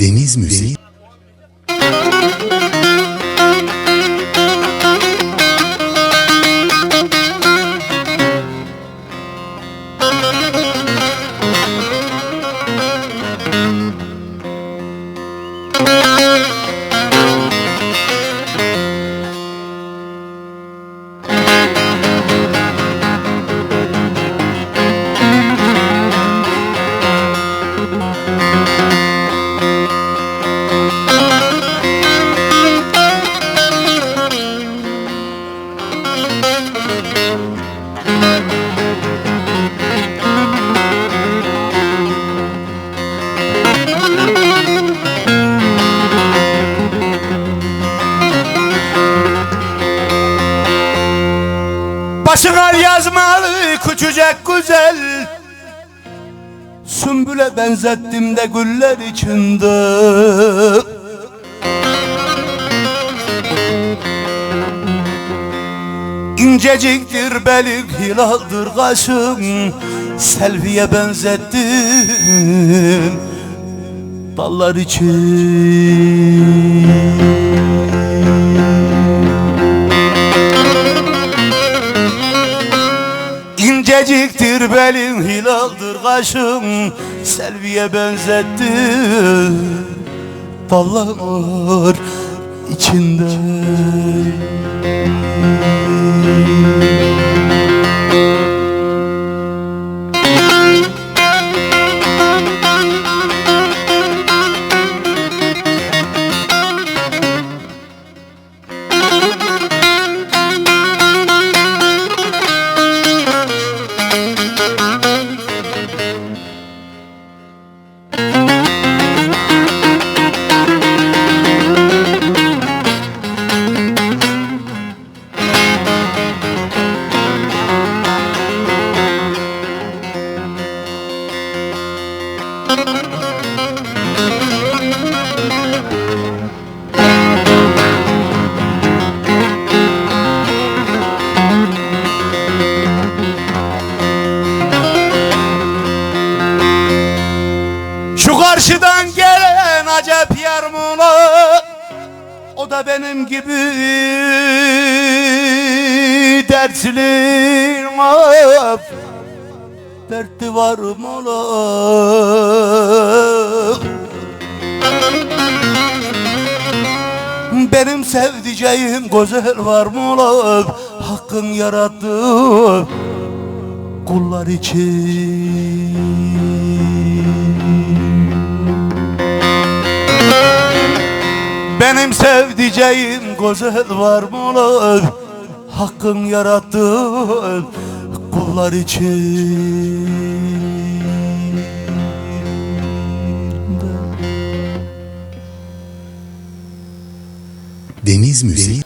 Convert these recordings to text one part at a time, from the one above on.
Deniz Müziği. Başına yazmalı küçücek güzel, sümbüle benzettim de güller içinde. İnceciktir belin, hilaldir kaşın, selviye benzettim dallar için. İnceciktir belin, hilaldir kaşın, selviye benzettim dallar içinde. Şu karşıdan gelen acep yarmula, o da benim gibi dertli, dertli var mola. Benim sevdiceğim güzel var mola, hakkın yarattı kullar için. Benim sevdiceğim güzel var mola, hakkın yarattı kullar için. Deniz Müziği.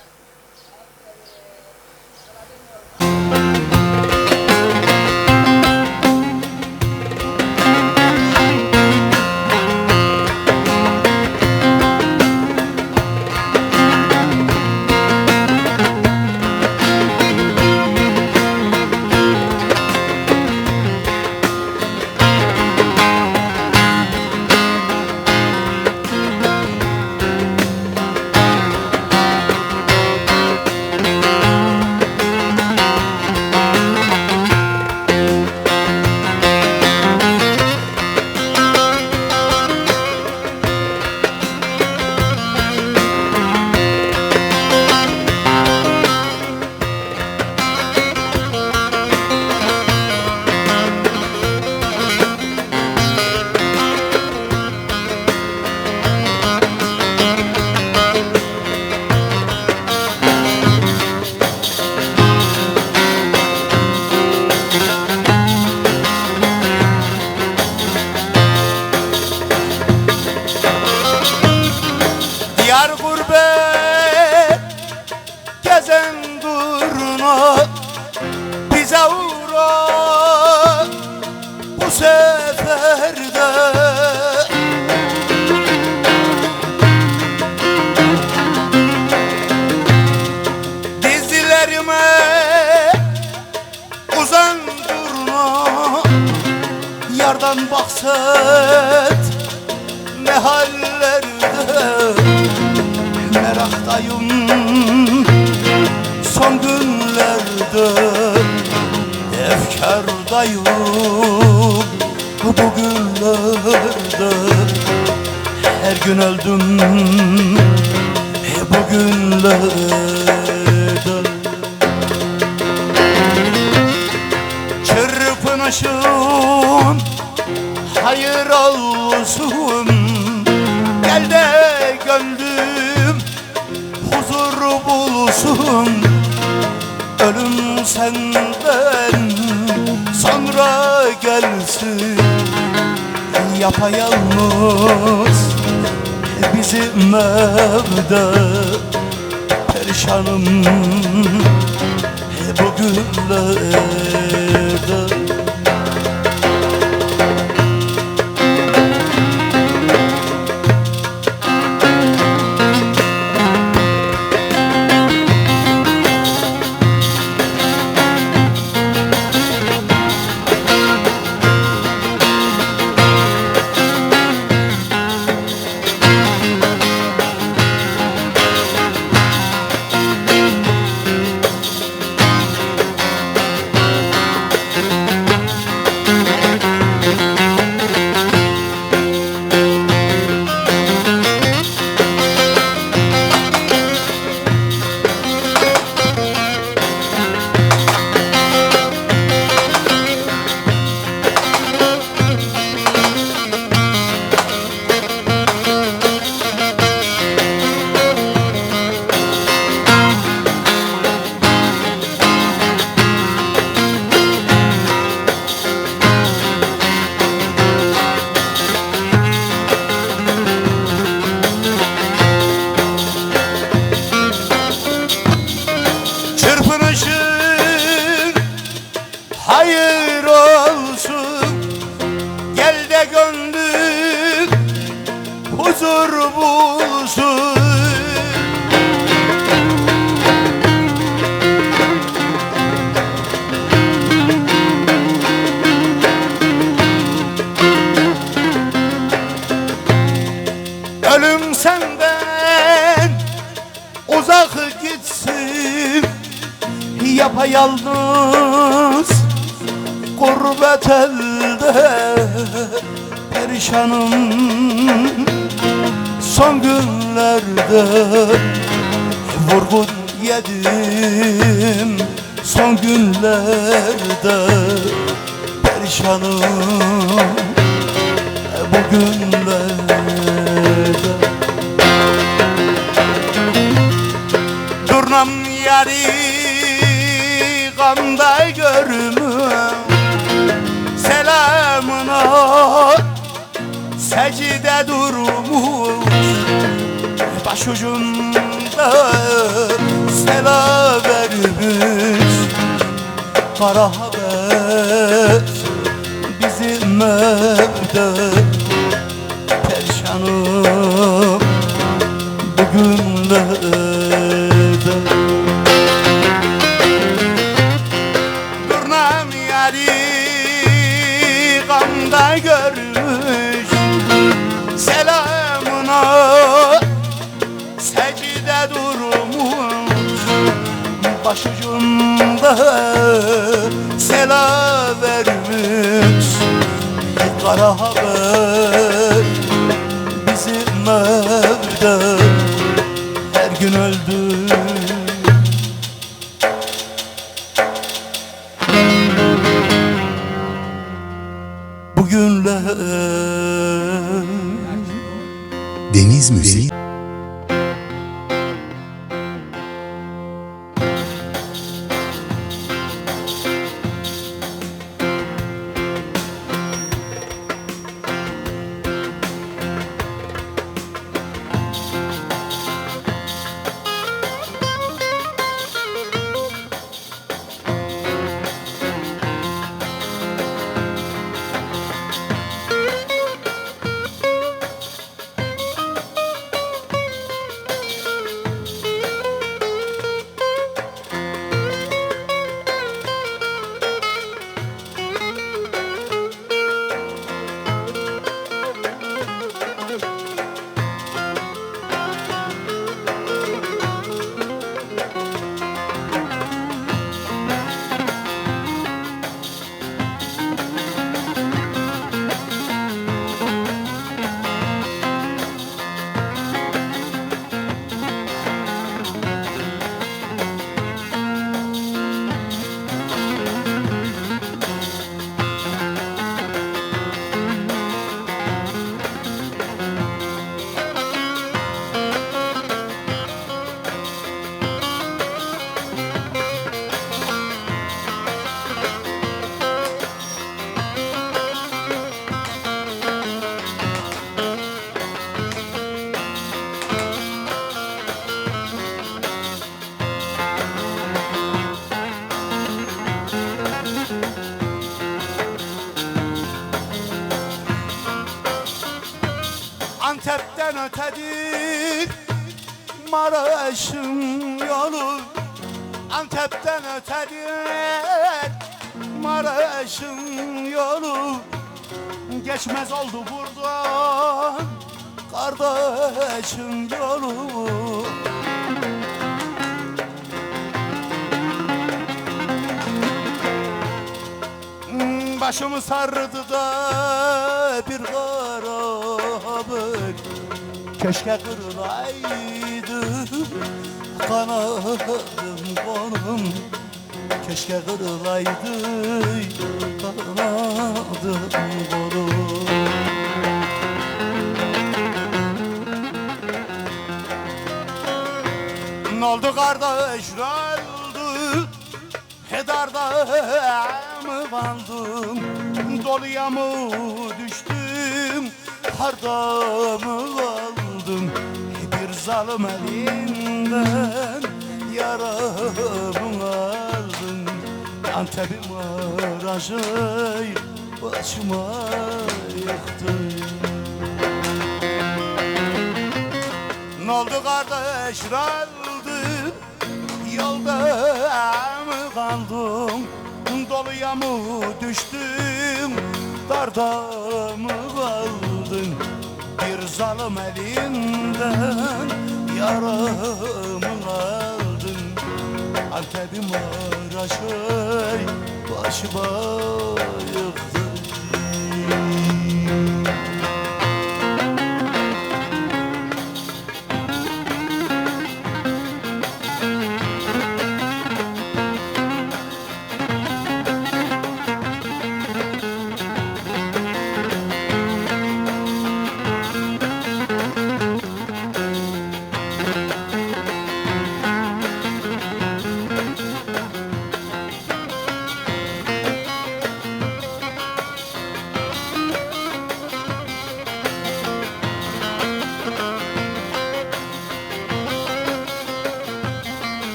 Yar gurbet gezen duruna, bize uğra bu seferde. Dizlerime uzan duruna, yardan bahset ne hallerde, meraktayım son günlerde, efkardayım bugünlerde. Her gün öldüm bugünlerde. Çırpınışın hayır olsun, gel de gönlüm huzur bulsun. Ölüm senden sonra gelsin, yapayalnız bizim evde. Perişanım bugünlerde. Hayır olsun, gel de gönlüm huzur bulsun. Ölüm senden uzak gitsin, yapayalnız gurbet elde. Perişanım son günlerde, vurgun yedim son günlerde. Perişanım bugünlerde. Durnam yari gamda görmüş, selamına secde durmuş. Başucumda selam vermiş, kara haber bizim evde. Perişanım bugünlerde. Durnam yari gamda görmüş, selamına secde durmuş. Başucumda selam vermiş, kara haber bizim evde. Her gün öldü bugünler. Deniz Müziği. Antep'ten ötedir Maraş'ın yolu, Antep'ten ötedir Maraş'ın yolu. Geçmez oldu buradan kardeşin yolu. Başımı sardı da bir kara haber, keşke kırılaydı kanadım konum, keşke kırılaydı kanadım konum. Ne oldu kardeş, ne oldu? Hedarda mı kaldım, doluya mı düştüm, harda mı kaldım? Bir zalim elinden yaramı aldın. Antep'im Maraş'ı başıma yıktın. Ne oldu kardeş, ne oldu? Yolda mı kaldım, doluya mı düştüm, darda mı kaldın? Bir zalim elinden yaramı aldın. Antep'im Maraş'ı başıma yıktın.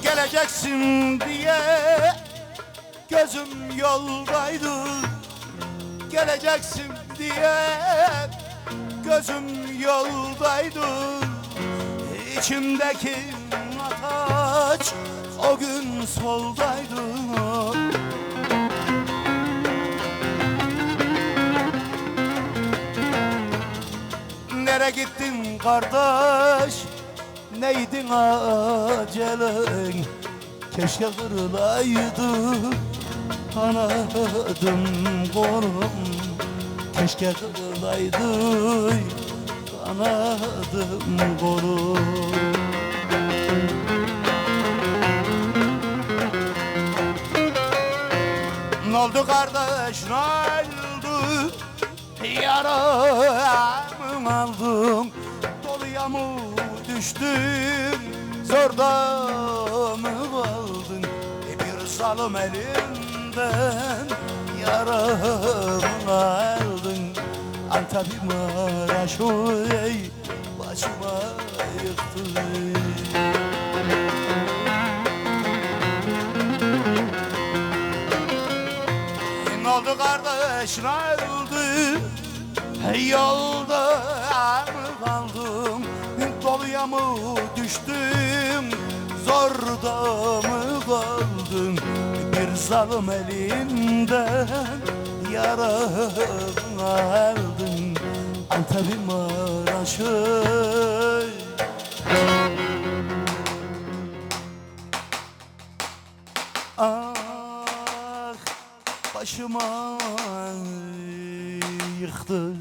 Geleceksin diye gözüm yoldaydı, geleceksin diye gözüm yoldaydı. İçimdeki ataç o gün soldaydı. Nere gittin kardeş, neydin acelen? Keşke kırılaydı kanadım konum, keşke kırılaydı kanadım konum. Ne oldu kardeş, ne oldu? Yaramı aldım, doluya mı düştüm, zorda mı kaldın? Bir zalim elinden yaramı aldın. Antep'im Maraş'ı başıma yıktın. Ne oldu kardeş, ne oldu? Yolda mı kaldım, doluya mı düştüm, zorda mı kaldım? Bir zalim elinden yaramı aldın. Antep'im Maraş'ı ah başıma yıktı.